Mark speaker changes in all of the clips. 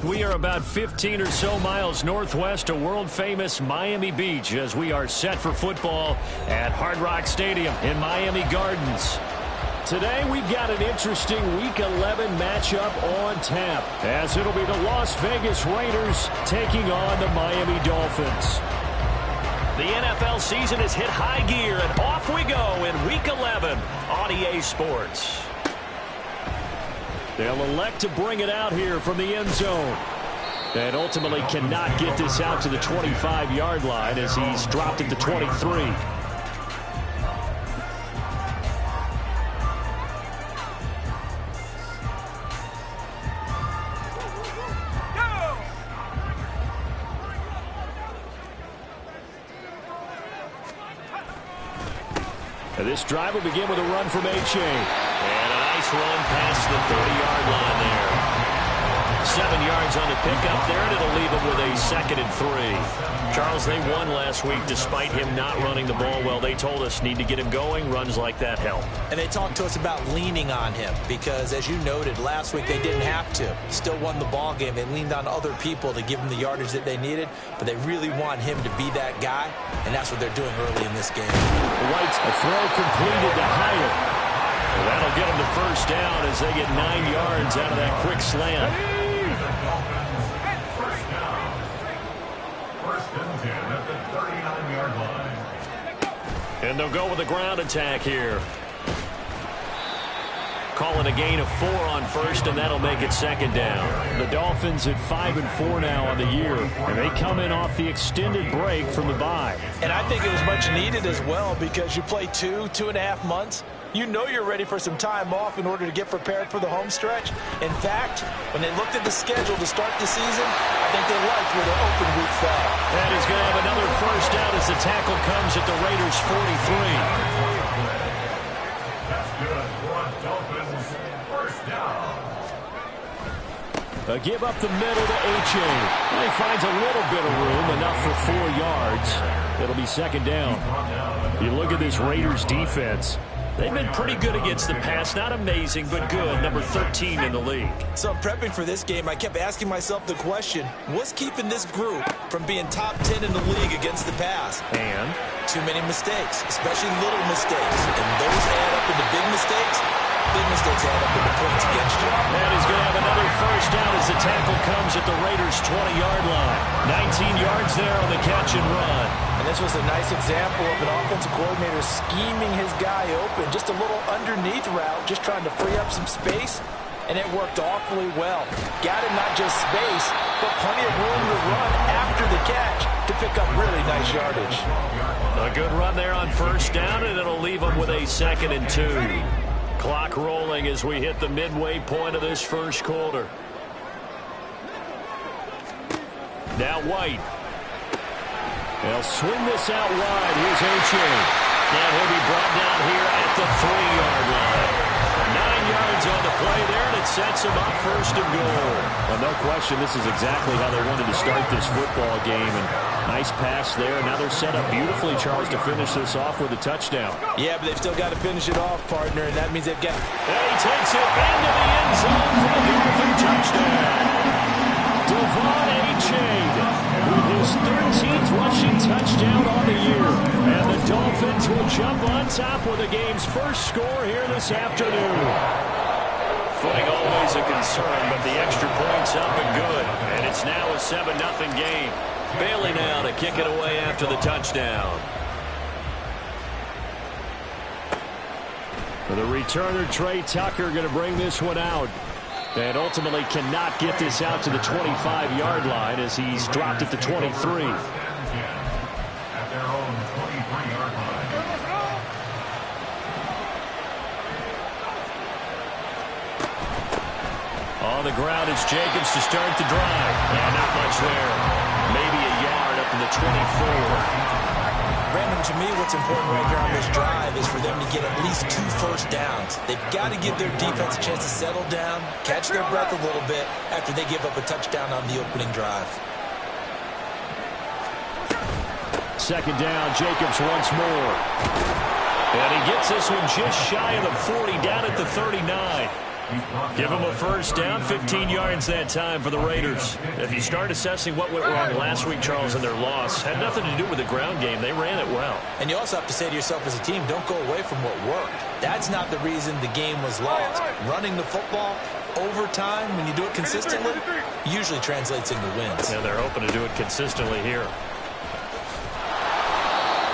Speaker 1: We are about 15 or so miles northwest of world-famous Miami Beach as we are set for football at Hard Rock Stadium in Miami Gardens. Today, we've got an interesting Week 11 matchup on tap, as it'll be the Las Vegas Raiders taking on the Miami Dolphins.
Speaker 2: The NFL season has hit high gear, and off we go in Week 11 on EA Sports.
Speaker 1: They'll elect to bring it out here from the end zone. And ultimately cannot get this out to the 25-yard line as he's dropped at the 23. This drive will begin with a run from A-Chain.
Speaker 2: And a nice run past the 30-yard line there. 7 yards on the pickup there, and it'll leave them with a 2nd and 3. Charles, they won last week despite him not running the ball well. They told us need to get him going. Runs like that help.
Speaker 3: And they talked to us about leaning on him because, as you noted, last week they didn't have to. Still won the ball game. They leaned on other people to give them the yardage that they needed, but they really want him to be that guy, and that's what they're doing early in this game.
Speaker 1: White's a throw completed to Hyatt. That'll get them to first down as they get 9 yards out of that quick slant. And they'll go with a ground attack here. Calling a gain of 4 on first, and that'll make it 2nd down. The Dolphins at 5-4 now on the year, and they come in off the extended break from the bye.
Speaker 3: And I think it was much needed as well because you play 2.5 months. You know you're ready for some time off in order to get prepared for the home stretch. In fact, when they looked at the schedule to start the season, I think they liked where their open week fell.
Speaker 1: And he's going to have another first down as the tackle comes at the Raiders' 43. A give up the middle to A-Chain. He finds a little bit of room, enough for 4 yards. It'll be 2nd down. You look at this Raiders defense.
Speaker 2: They've been pretty good against the pass. Not amazing, but good. Number 13 in the league.
Speaker 3: So prepping for this game, I kept asking myself the question, what's keeping this group from being top 10 in the league against the pass?
Speaker 1: And?
Speaker 3: Too many mistakes, especially little mistakes. And those add up into big mistakes. Big mistakes add up into points against you.
Speaker 1: And he's going to have another first down as the tackle comes at the Raiders' 20-yard line. 19 yards there on the catch and run.
Speaker 3: And this was a nice example of an offensive coordinator scheming his guy open. Just a little underneath route, just trying to free up some space. And it worked awfully well. Got him not just space, but plenty of room to run after the catch to pick up really nice yardage.
Speaker 2: A good run there on first down, and it'll leave them with a 2nd and 2. Clock rolling as we hit the midway point of this first quarter. Now White. They'll swing this out wide. Here's A-Chain. And he'll be brought down here at the 3-yard line. 9 yards on the play there, and it sets him up 1st and goal.
Speaker 1: Well, no question, this is exactly how they wanted to start this football game. And nice pass there. Now they're set up beautifully, Charles, to finish this off with a touchdown.
Speaker 3: Yeah, but they've still got to finish it off, partner, and that means they've got...
Speaker 2: And he takes it into the end zone for the Dolphin touchdown.
Speaker 1: Devon A-Chain with his 13th rushing touchdown on the year. And the Dolphins will jump on top with the game's first score here this afternoon.
Speaker 2: Footing always a concern, but the extra point's up and good. And it's now a 7-0 game. Bailey now to kick it away after the touchdown.
Speaker 1: For the returner, Trey Tucker going to bring this one out. And ultimately cannot get this out to the 25-yard line as he's dropped at the 23. On the ground, it's Jacobs to start the drive. And not much there. Maybe a yard up to the 24.
Speaker 3: Brandon, to me, what's important right here on this drive is for them to get at least 2 first downs. They've got to give their defense a chance to settle down, catch their breath a little bit after they give up a touchdown on the opening drive.
Speaker 1: 2nd down, Jacobs once more. And he gets this one just shy of the 40, down at the 39. Give them a first down, 15 yards that time for the Raiders. If you start assessing what went wrong last week, Charles, in their loss, had nothing to do with the ground game. They ran it well.
Speaker 3: And you also have to say to yourself as a team, don't go away from what worked. That's not the reason the game was lost. Running the football over time, when you do it consistently, usually translates into wins.
Speaker 1: And they're hoping to do it consistently here.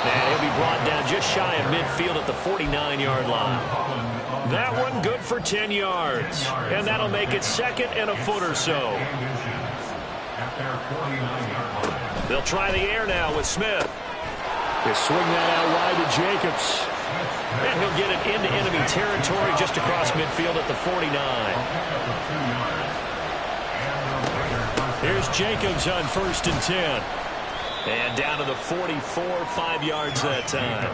Speaker 1: And he'll be brought down just shy of midfield at the 49-yard line. That one good for 10 yards. And that'll make it second and a foot or so. They'll try the air now with Smith. They swing that out wide to Jacobs. And he'll get it into enemy territory just across midfield at the 49. Here's Jacobs on 1st and 10. And down to the 44, 5 yards that time.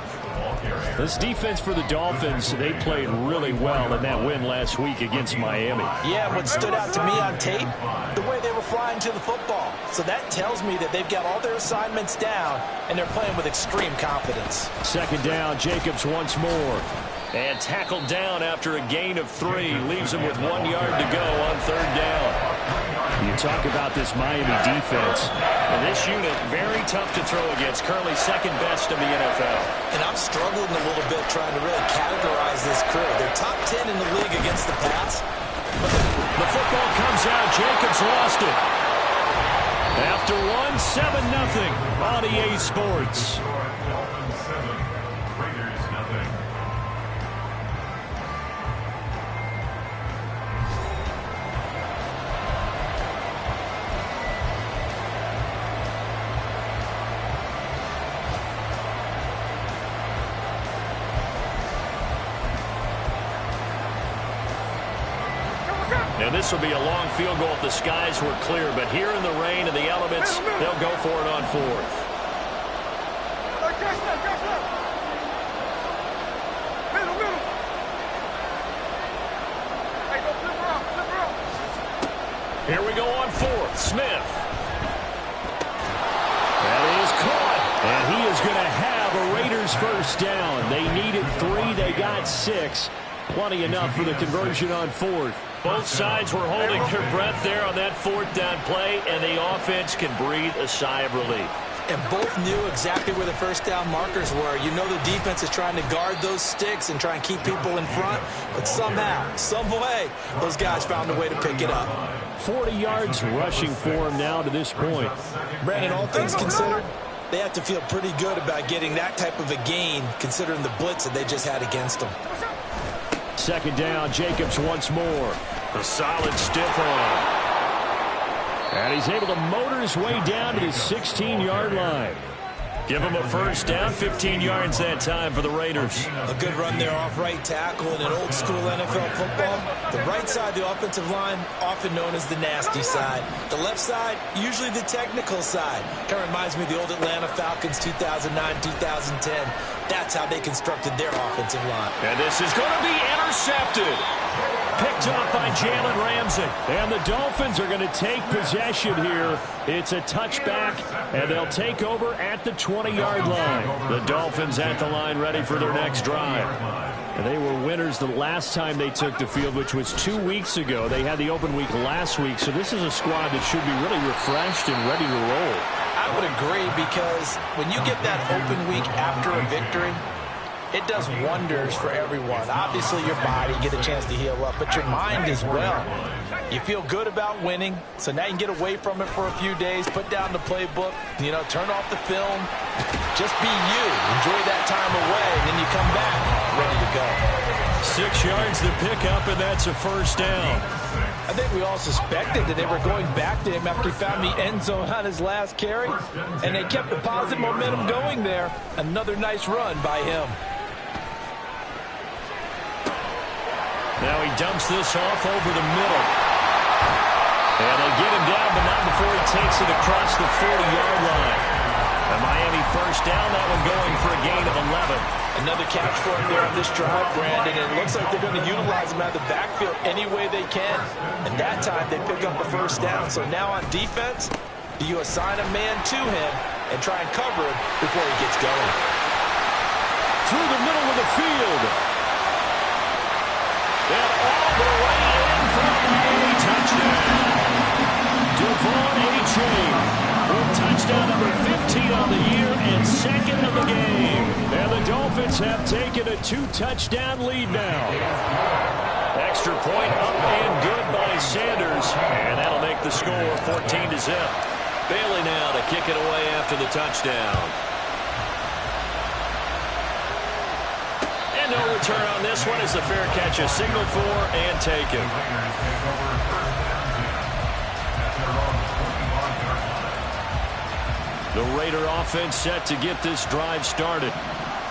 Speaker 1: This defense for the Dolphins, they played really well in that win last week against Miami.
Speaker 3: Yeah, what stood out to me on tape, the way they were flying to the football. So that tells me that they've got all their assignments down, and they're playing with extreme confidence.
Speaker 1: Second down, Jacobs once more. And tackled down after a gain of 3. Leaves him with 1 yard to go on 3rd down. You talk about this Miami defense. And this unit, very tough to throw against. Currently second best in the NFL.
Speaker 3: And I'm struggling a little bit trying to really categorize this crew. They're top 10 in the league against the pass.
Speaker 1: But the football comes out. Jacobs lost it. After one, 7-0 on EA Sports. And this will be a long field goal if the skies were clear. But here in the rain and the elements, they'll go for it on 4th. Here we go on 4th. Smith. That is caught. And he is going to have a Raiders first down. They needed 3. They got 6. Plenty enough for the conversion on 4th. Both sides were holding their breath there on that 4th down play, and the offense can breathe a sigh of relief.
Speaker 3: And both knew exactly where the first down markers were. You know the defense is trying to guard those sticks and try and keep people in front, but somehow, some way, those guys found a way to pick it up.
Speaker 1: 40 yards rushing for him now to this point.
Speaker 3: Brandon, all things considered, they have to feel pretty good about getting that type of a gain, considering the blitz that they just had against them.
Speaker 1: Second down, Jacobs once more. A solid stiff arm. And he's able to motor his way down to the 16-yard line. Give him a first down, 15 yards that time for the Raiders.
Speaker 3: A good run there off right tackle in an old-school NFL football. The right side, the offensive line, often known as the nasty side. The left side, usually the technical side. Kind of reminds me of the old Atlanta Falcons 2009-2010. That's how they constructed their offensive line.
Speaker 1: And this is going to be intercepted. Picked up by Jalen Ramsey. And the Dolphins are going to take possession here. It's a touchback, and they'll take over at the 20-yard line. The Dolphins at the line ready for their next drive. And they were winners the last time they took the field, which was 2 weeks ago. They had the open week last week, so this is a squad that should be really refreshed and ready to roll.
Speaker 3: I would agree, because when you get that open week after a victory, it does wonders for everyone. Obviously, your body, get a chance to heal up, but your mind as well. You feel good about winning, so now you can get away from it for a few days, put down the playbook, turn off the film, just be you. Enjoy that time away, and then you come back ready to go.
Speaker 1: 6 yards to pick up, and that's a first down.
Speaker 3: I think we all suspected that they were going back to him after he found the end zone on his last carry, and they kept the positive momentum going there. Another nice run by him.
Speaker 1: Now he dumps this off over the middle. And they get him down, but not before he takes it across the 40-yard line. A Miami first down, that one going for a gain of 11.
Speaker 3: Another catch for him there on this drive, Brandon. It looks like they're going to utilize him out of the backfield any way they can. And that time they pick up the first down. So now on defense, do you assign a man to him and try and cover him before he gets going?
Speaker 1: Through the middle of the field. And all the way in for a Miami touchdown. Devon A-Chain with touchdown number 15 on the year and second of the game. And the Dolphins have taken a 2-touchdown lead now. Extra point up and good by Sanders. And that'll make the score 14-0. Bailey now to kick it away after the touchdown. And no return on this one as the fair catch is signaled for and taken. The Raider offense set to get this drive started.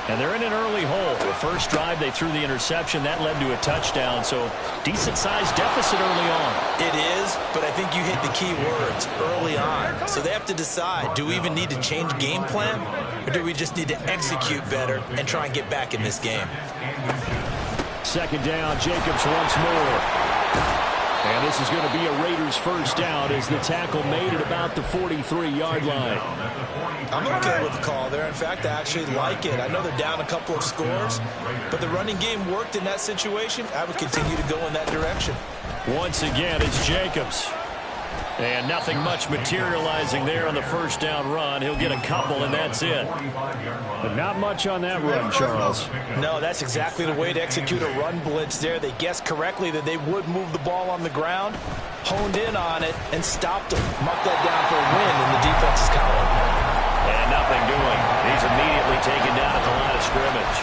Speaker 1: And they're in an early hole. The first drive, they threw the interception. That led to a touchdown, so decent-sized deficit early on.
Speaker 3: It is, but I think you hit the key words, early on. So they have to decide, do we even need to change game plan, or do we just need to execute better and try and get back in this game?
Speaker 1: Second down, Jacobs once more. And this is going to be a Raiders first down as the tackle made at about the 43-yard line.
Speaker 3: I'm okay with the call there. In fact, I actually like it. I know they're down a couple of scores, but the running game worked in that situation. I would continue to go in that direction.
Speaker 1: Once again, it's Jacobs. And nothing much materializing there on the first down run. He'll get a couple, and that's it. But not much on that run, Charles.
Speaker 3: No, that's exactly the way to execute a run blitz there. They guessed correctly that they would move the ball on the ground, honed in on it, and stopped him. Marked that down for a win in the defense's column.
Speaker 1: And nothing doing. He's immediately taken down at the line of scrimmage.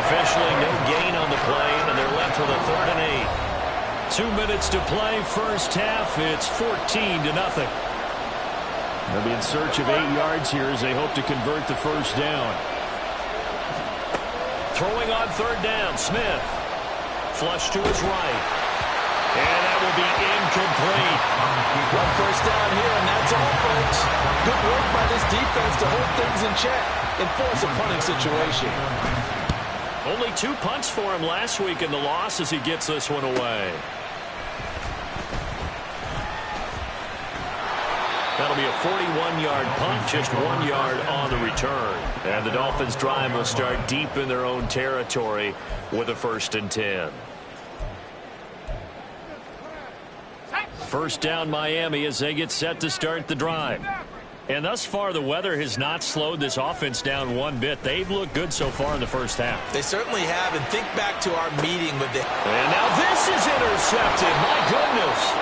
Speaker 1: Officially no gain on the play, and they're left with a 3rd and 8. 2 minutes to play, first half. It's 14-0. They'll be in search of 8 yards here as they hope to convert the first down. Throwing on 3rd down, Smith. Flush to his right. And that will be incomplete.
Speaker 3: One first down here, and that's all, folks. Good work by this defense to hold things in check and force a punting situation.
Speaker 1: Only 2 punts for him last week in the loss as he gets this one away. That'll be a 41-yard punt, just 1 yard on the return. And the Dolphins' drive will start deep in their own territory with a 1st and 10. First down Miami as they get set to start the drive. And thus far, the weather has not slowed this offense down one bit. They've looked good so far in the first half.
Speaker 3: They certainly have, and think back to our meeting with the...
Speaker 1: And now this is intercepted. My goodness.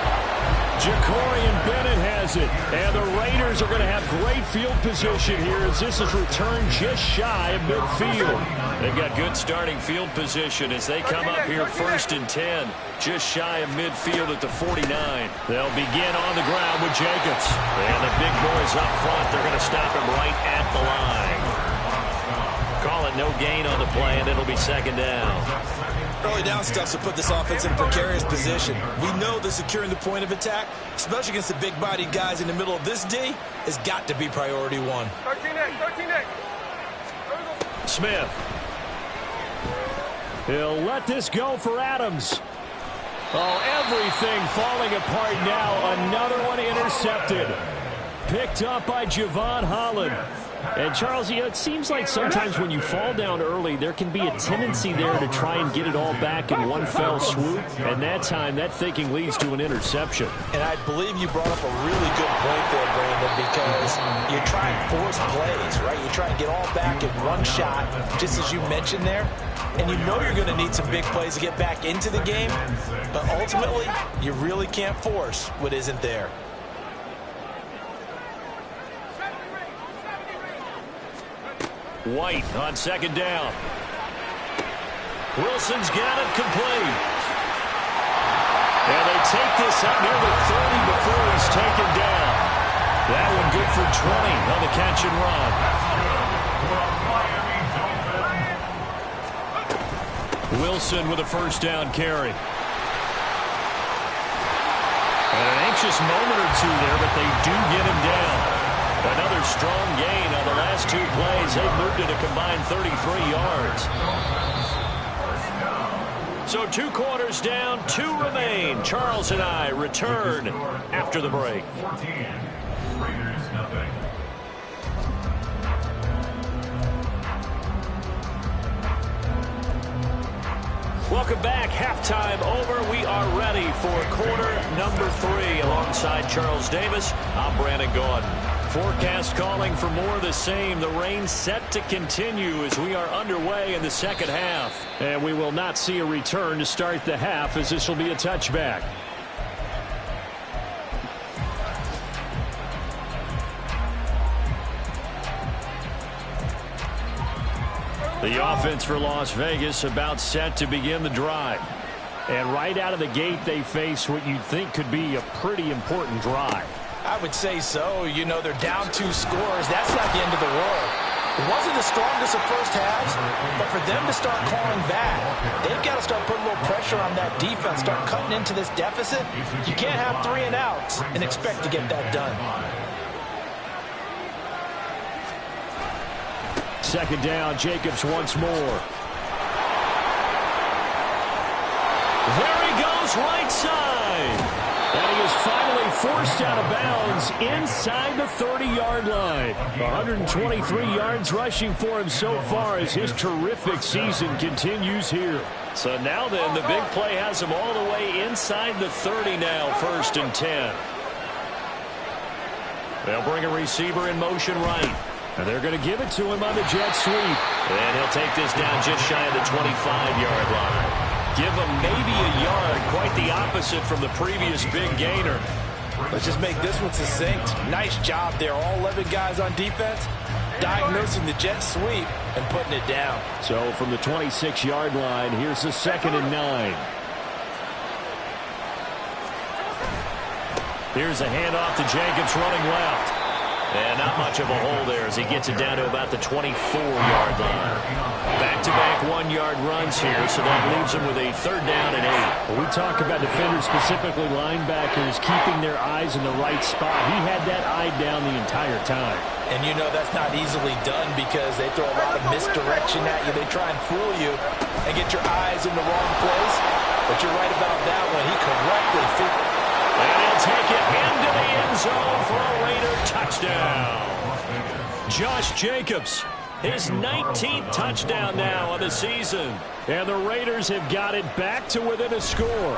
Speaker 1: Jacorian Bennett has it. And the Raiders are going to have great field position here as this is returned just shy of midfield. They've got good starting field position as they come up here 1st and 10. Just shy of midfield at the 49. They'll begin on the ground with Jacobs. And the big boys up front, they're going to stop him right at the line. Call it no gain on the play, and it'll be 2nd down.
Speaker 3: Early down stuff will put this offense in a precarious position. We know that securing the point of attack, especially against the big-bodied guys in the middle of this D, has got to be priority 1.
Speaker 4: 13X.
Speaker 1: Smith. He'll let this go for Adams. Oh, everything falling apart now. Another one intercepted. Picked up by Javon Holland. And, Charles, you know, it seems like sometimes when you fall down early, there can be a tendency there to try and get it all back in one fell swoop. And that time, that thinking leads to an interception.
Speaker 3: And I believe you brought up a really good point there, Brandon, because you try and force plays, right? You try and get all back in one shot, just as you mentioned there. And you know you're going to need some big plays to get back into the game. But ultimately, you really can't force what isn't there.
Speaker 1: White on 2nd down. Wilson's got it complete. And they take this up near the 30 before he's taken down. That one good for 20 on the catch and run. Wilson with a first down carry. And an anxious moment or two there, but they do get him down. Another strong gain on the last 2 plays. They've moved it a combined 33 yards. So 2 quarters down, 2 remain. Charles and I return after the break.
Speaker 2: Welcome back. Halftime over. We are ready for quarter number 3. Alongside Charles Davis, I'm Brandon Gaudin.
Speaker 1: Forecast calling for more of the same. The rain set to continue as we are underway in the second half. And we will not see a return to start the half, as this will be a touchback. The offense for Las Vegas about set to begin the drive. And right out of the gate, they face what you'd think could be a pretty important drive.
Speaker 3: I would say so. You know, they're down 2 scores. That's not the end of the world. It wasn't the strongest of first halves, but for them to start calling back, they've got to start putting a little pressure on that defense, start cutting into this deficit. You can't have 3 and outs and expect to get that done.
Speaker 1: Second down, Jacobs once more. There he goes, right side. And he is finally forced out of bounds inside the 30-yard line. 123 yards rushing for him so far as his terrific season continues here.
Speaker 2: So now then, the big play has him all the way inside the 30 now, 1st and 10.
Speaker 1: They'll bring a receiver in motion right. And they're going to give it to him on the jet sweep.
Speaker 2: And he'll take this down just shy of the 25-yard line.
Speaker 1: Give him maybe a yard, quite the opposite from the previous big gainer.
Speaker 3: Let's just make this one succinct. Nice job there. All 11 guys on defense diagnosing the jet sweep and putting it down.
Speaker 1: So from the 26-yard line, here's the 2nd and 9. Here's a handoff to Jacobs running left.
Speaker 2: And not much of a hole there as he gets it down to about the 24-yard line. Back-to-back 1-yard runs here, so that leaves him with a 3rd down and 8.
Speaker 1: When we talk about defenders, specifically linebackers, keeping their eyes in the right spot. He had that eye down the entire time.
Speaker 3: And you know that's not easily done because they throw a lot of misdirection at you. They try and fool you and get your eyes in the wrong place. But you're right about that one. He correctly figured.
Speaker 2: And he'll take it into the end zone for a Raider touchdown.
Speaker 1: Josh Jacobs, his 19th touchdown now of the season. And the Raiders have got it back to within a score.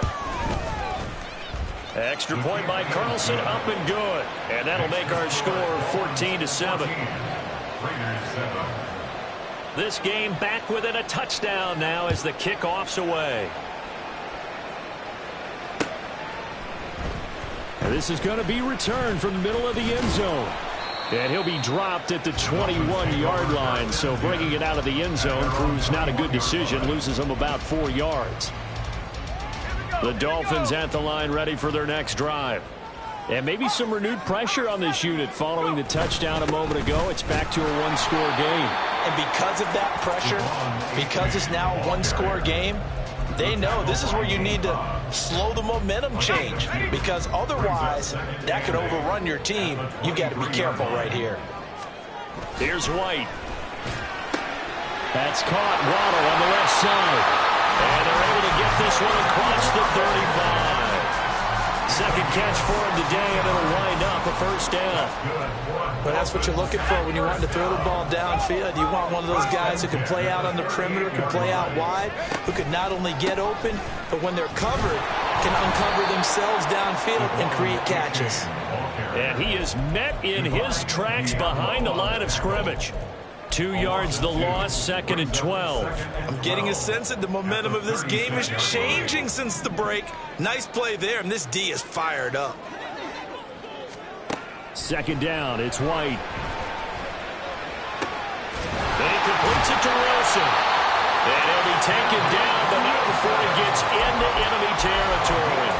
Speaker 2: Extra point by Carlson, up and good. And that'll make our score 14-7.
Speaker 1: This game back within a touchdown now as the kickoff's away. And this is going to be returned from the middle of the end zone. And he'll be dropped at the 21-yard line. So bringing it out of the end zone proves not a good decision. Loses him about 4 yards. The Dolphins at the line ready for their next drive. And maybe some renewed pressure on this unit following the touchdown a moment ago. It's back to a 1-score game.
Speaker 3: And because of that pressure, because it's now a 1-score game, they know this is where you need to slow the momentum change, because otherwise that could overrun your team. You've got to be careful right here.
Speaker 1: Here's White. That's caught. Waddle on the left side.
Speaker 2: And they're able to get this one across the 35. Second catch for him today, and it'll wind up a 1st down.
Speaker 3: Well, that's what you're looking for when you want to throw the ball downfield. You want one of those guys who can play out on the perimeter, can play out wide, who can not only get open, but when they're covered, can uncover themselves downfield and create catches.
Speaker 1: And he is met in his tracks behind the line of scrimmage. 2 yards the loss, 2nd and 12.
Speaker 3: I'm getting a sense that the momentum of this game is changing since the break. Nice play there, and this D is fired up.
Speaker 1: 2nd down, it's White.
Speaker 2: Then he completes it to Wilson. And he'll be taken down, but not before he gets into enemy territory.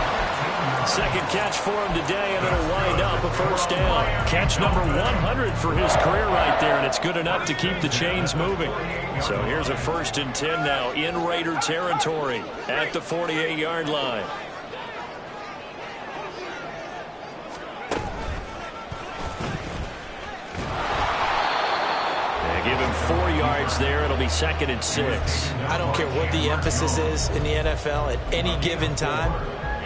Speaker 2: Second catch for him today, and it'll wind up a 1st down.
Speaker 1: Catch number 100 for his career right there, and it's good enough to keep the chains moving.
Speaker 2: So here's a 1st and 10 now in Raider territory at the 48-yard line. Give him 4 yards there. It'll be 2nd and 6.
Speaker 3: I don't care what the emphasis is in the NFL at any given time.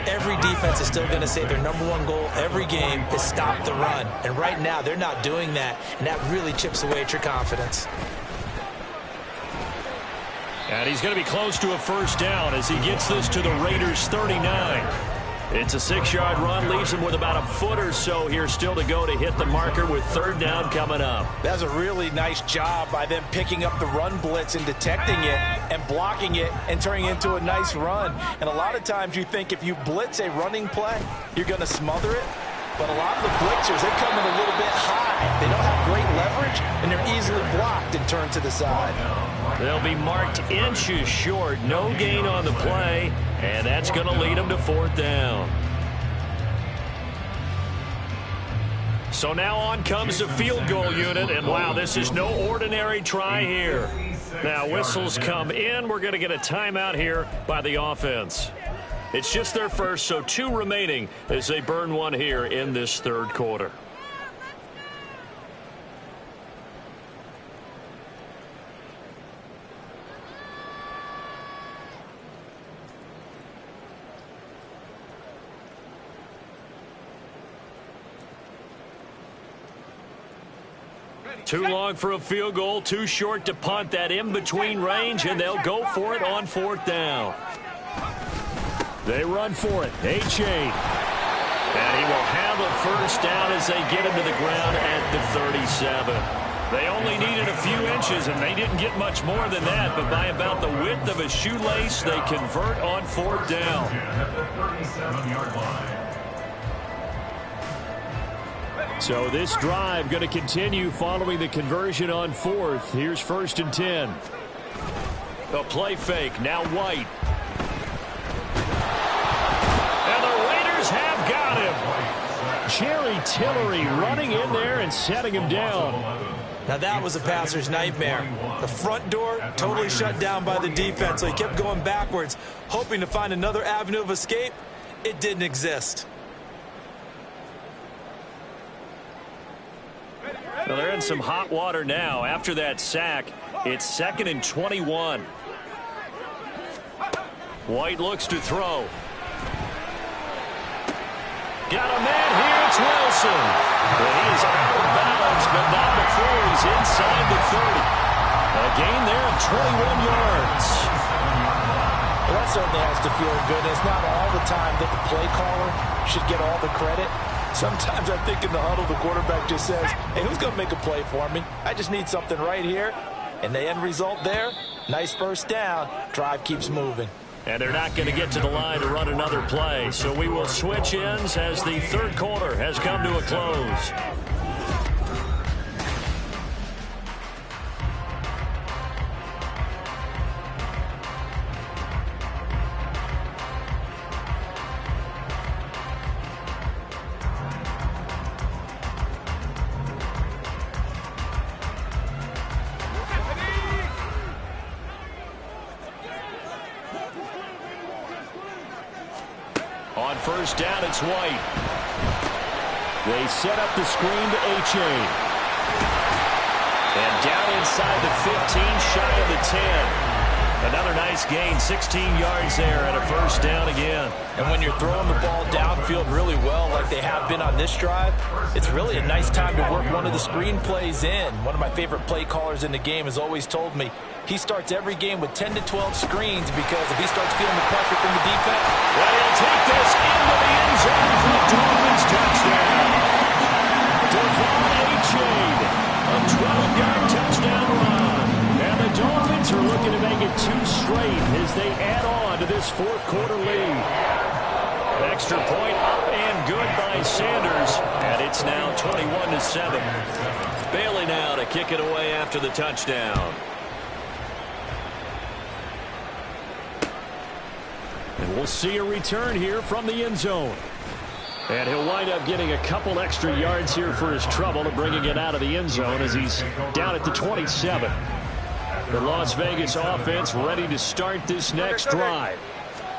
Speaker 3: Every defense is still going to say their #1 goal every game is stop the run. And right now, they're not doing that, and that really chips away at your confidence.
Speaker 1: And he's going to be close to a first down as he gets this to the Raiders' 39. It's a 6-yard run, leaves him with about a foot or so here still to go to hit the marker with third down coming up.
Speaker 3: That's a really nice job by them picking up the run blitz and detecting it and blocking it and turning it into a nice run. And a lot of times you think if you blitz a running play, you're going to smother it. But a lot of the blitzers, they come in a little bit high. They don't have great leverage, and they're easily blocked and turned to the side.
Speaker 1: They'll be marked inches short. No gain on the play, and that's going to lead them to fourth down. So now on comes the field goal unit, and wow, this is no ordinary try here. Now whistles come in. We're going to get a timeout here by the offense. It's just their first, so 2 remaining as they burn one here in this third quarter. Too long for a field goal, too short to punt. That in-between range, and they'll go for it on fourth down. They run for it. A-Chain. And he will have a first down as they get him to the ground at the 37. They only needed a few inches, and they didn't get much more than that. But by about the width of a shoelace, they convert on fourth down. So this drive going to continue following the conversion on fourth. Here's 1st and 10. A play fake. Now White. Have got him. Jerry Tillery running in there and setting him down.
Speaker 3: Now that was a passer's nightmare. The front door totally shut down by the defense, so he kept going backwards, hoping to find another avenue of escape. It didn't exist.
Speaker 1: Well, they're in some hot water now. After that sack, it's 2nd and 21. White looks to throw. Got a man here, it's Wilson. But he is out of bounds, but not before he's inside the 30. A gain there of 21 yards.
Speaker 3: Well, that certainly has to feel good. It's not all the time that the play caller should get all the credit. Sometimes I think in the huddle, the quarterback just says, hey, who's going to make a play for me? I just need something right here. And the end result there, nice first down. Drive keeps moving.
Speaker 1: And they're not going to get to the line to run another play. So we will switch ends as the third quarter has come to a close. On first down, it's White. They set up the screen to A-Chain. And down inside the 15, shy of the 10. Another nice gain, 16 yards there, and a first down again.
Speaker 3: And when you're throwing the ball downfield really well like they have been on this drive, it's really a nice time to work one of the screen plays in. One of my favorite play callers in the game has always told me he starts every game with 10 to 12 screens because if he starts feeling the pressure from the defense,
Speaker 1: well, he'll take this into the end zone for the Dolphins touchdown. Devon A-Chain, a 12-yard touchdown run. And the Dolphins are looking to make it 2 straight as they add on to this fourth quarter lead. Extra point up and good by Sanders. And it's now 21-7. Bailey now to kick it away after the touchdown. And we'll see a return here from the end zone. And he'll wind up getting a couple extra yards here for his trouble to bringing it out of the end zone as he's down at the 27. The Las Vegas offense ready to start this next drive.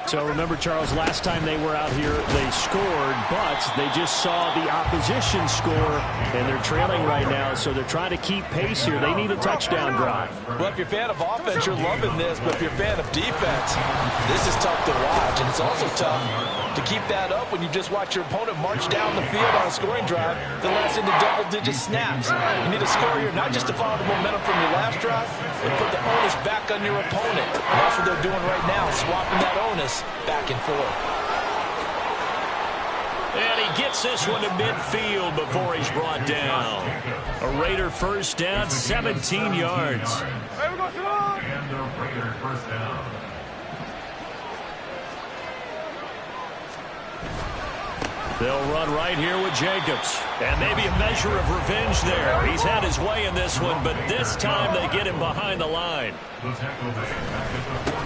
Speaker 1: So remember, Charles, last time they were out here, they scored, but they just saw the opposition score, and they're trailing right now, so they're trying to keep pace here. They need a touchdown drive.
Speaker 3: Well, if you're a fan of offense, you're loving this, but if you're a fan of defense, this is tough to watch, and it's also tough to keep that up when you just watch your opponent march down the field on a scoring drive that lasts into double-digit snaps. You need a score here, not just to follow the momentum from your last drive? And put the onus back on your opponent. And that's what they're doing right now, swapping that onus back and forth.
Speaker 1: And he gets this one to midfield before he's brought down. A Raider first down, 17 yards.
Speaker 4: And the Raider first down.
Speaker 1: They'll run right here with Jacobs. And maybe a measure of revenge there. He's had his way in this one, but this time they get him behind the line.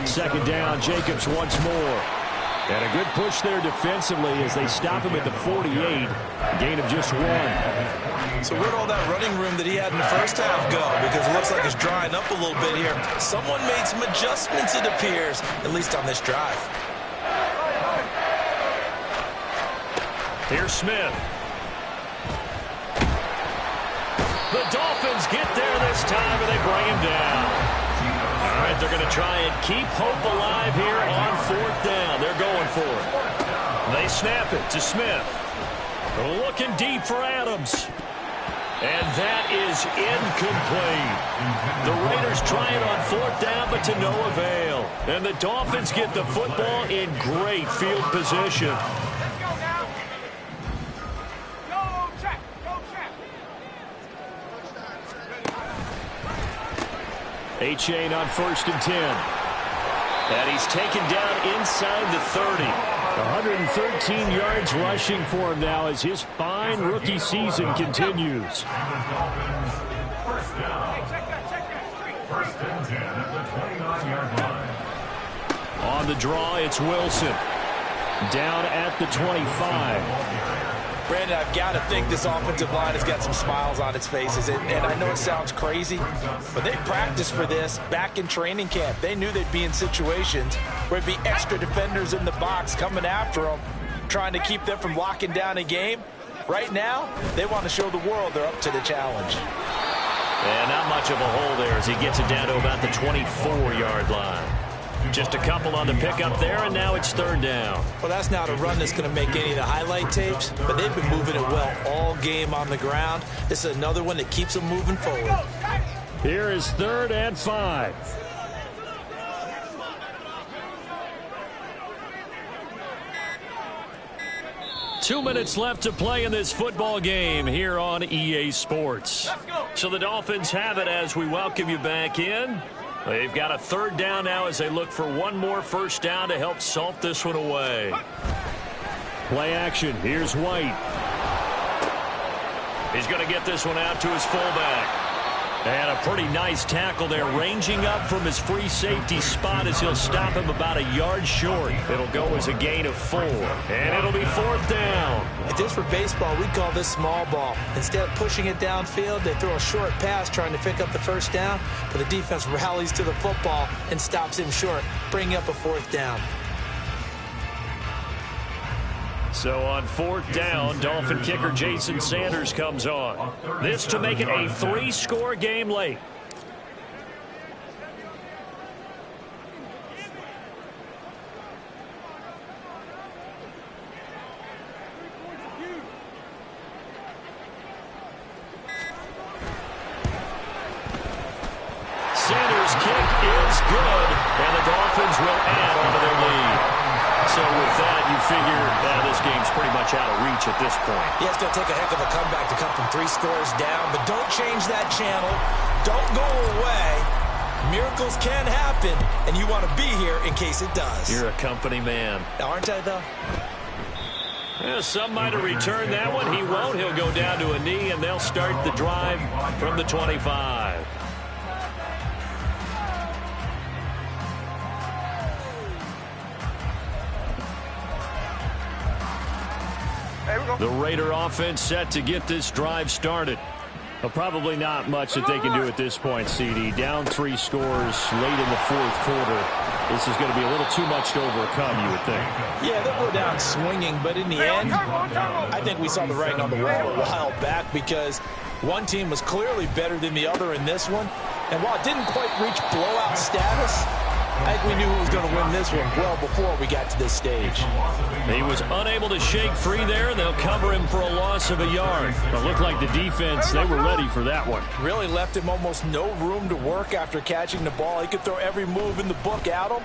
Speaker 1: Second down, Jacobs once more. And a good push there defensively as they stop him at the 48. Gain of just 1.
Speaker 3: So where'd all that running room that he had in the first half go? Because it looks like it's drying up a little bit here. Someone made some adjustments, it appears, at least on this drive.
Speaker 1: Here's Smith. The Dolphins get there this time, and they bring him down. All right, they're going to try and keep hope alive here on 4th down. They're going for it. They snap it to Smith. Looking deep for Adams. And that is incomplete. The Raiders try it on 4th down, but to no avail. And the Dolphins get the football in great field position. A-Chain on 1st and 10. And he's taken down inside the 30. 113 yards rushing for him now as his fine rookie season continues.
Speaker 4: First down. First and 10 at the 29-yard line.
Speaker 1: On the draw, it's Wilson. Down at the 25.
Speaker 3: Brandon, I've got to think this offensive line has got some smiles on its faces. And I know it sounds crazy, but they practiced for this back in training camp. They knew they'd be in situations where it'd be extra defenders in the box coming after them, trying to keep them from locking down a game. Right now, they want to show the world they're up to the challenge.
Speaker 1: And not much of a hole there as he gets it down to about the 24-yard line. Just a couple on the pickup there, and now it's 3rd down.
Speaker 3: Well, that's not a run that's going to make any of the highlight tapes, but they've been moving it well all game on the ground. This is another one that keeps them moving forward.
Speaker 1: Here is 3rd and 5. Two minutes left to play in this football game here on EA Sports. So the Dolphins have it as we welcome you back in. They've got a 3rd down now as they look for one more first down to help salt this one away. Play action. Here's White. He's going to get this one out to his fullback. And a pretty nice tackle there, ranging up from his free safety spot as he'll stop him about a yard short. It'll go as a gain of 4. And it'll be 4th down.
Speaker 3: If this were baseball, we'd call this small ball. Instead of pushing it downfield, they throw a short pass trying to pick up the first down, but the defense rallies to the football and stops him short, bringing up a 4th down.
Speaker 1: So on 4th down, Dolphin kicker Jason Sanders comes on. This to make it a 3-score game late. Sanders' kick is good, and the Dolphins will add to their lead. So with that, you figure this game's pretty much out of reach at this point.
Speaker 3: Yeah, it's going to take a heck of a comeback to come from 3 scores down, but don't change that channel. Don't go away. Miracles can happen, and you want to be here in case it does.
Speaker 1: You're a company man.
Speaker 3: Aren't I, though?
Speaker 1: Yeah, some might have returned that one. He won't. He'll go down to a knee, and they'll start the drive from the 25. The Raider offense set to get this drive started. Well, probably not much that they can do at this point, CD. Down 3 scores late in the 4th quarter. This is going to be a little too much to overcome, you would think.
Speaker 3: Yeah, they'll go down swinging, but in the end, I think we saw the writing on the wall a while back because one team was clearly better than the other in this one. And while it didn't quite reach blowout status, I think we knew who was going to win this one well before we got to this stage.
Speaker 1: He was unable to shake free there, and they'll cover him for a loss of a yard. But it looked like the defense, they were ready for that one.
Speaker 3: Really left him almost no room to work after catching the ball. He could throw every move in the book at him.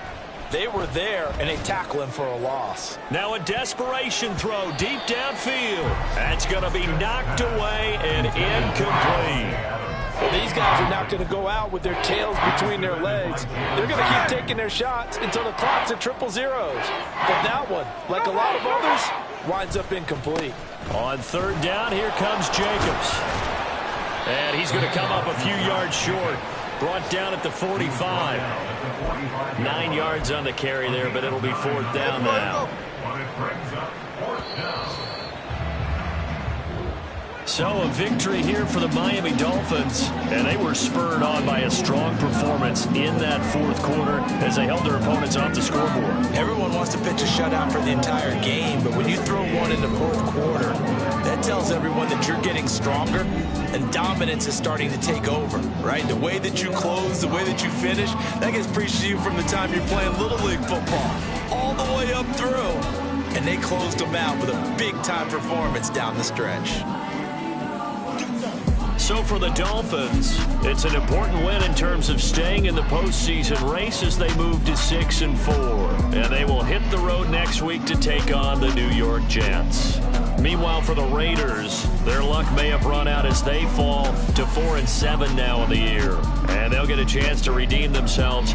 Speaker 3: They were there, and they tackle him for a loss.
Speaker 1: Now a desperation throw deep downfield. That's going to be knocked away and incomplete.
Speaker 3: Well, these guys are not going to go out with their tails between their legs. They're going to keep taking their shots until the clock's at 0-0. But that one, like a lot of others, winds up incomplete.
Speaker 1: On third down, here comes Jacobs. And he's going to come up a few yards short. Brought down at the 45. 9 yards on the carry there, but it'll be fourth down now. So a victory here for the Miami Dolphins, and they were spurred on by a strong performance in that fourth quarter as they held their opponents off the scoreboard.
Speaker 3: Everyone wants to pitch a shutout for the entire game, but when you throw one in the fourth quarter, that tells everyone that you're getting stronger and dominance is starting to take over, right? The way that you close, the way that you finish, that gets preached to you from the time you're playing Little League football all the way up through. And they closed them out with a big-time performance down the stretch.
Speaker 1: So for the Dolphins, it's an important win in terms of staying in the postseason race as they move to 6-4. And they will hit the road next week to take on the New York Jets. Meanwhile, for the Raiders, their luck may have run out as they fall to 4-7 now in the year. And they'll get a chance to redeem themselves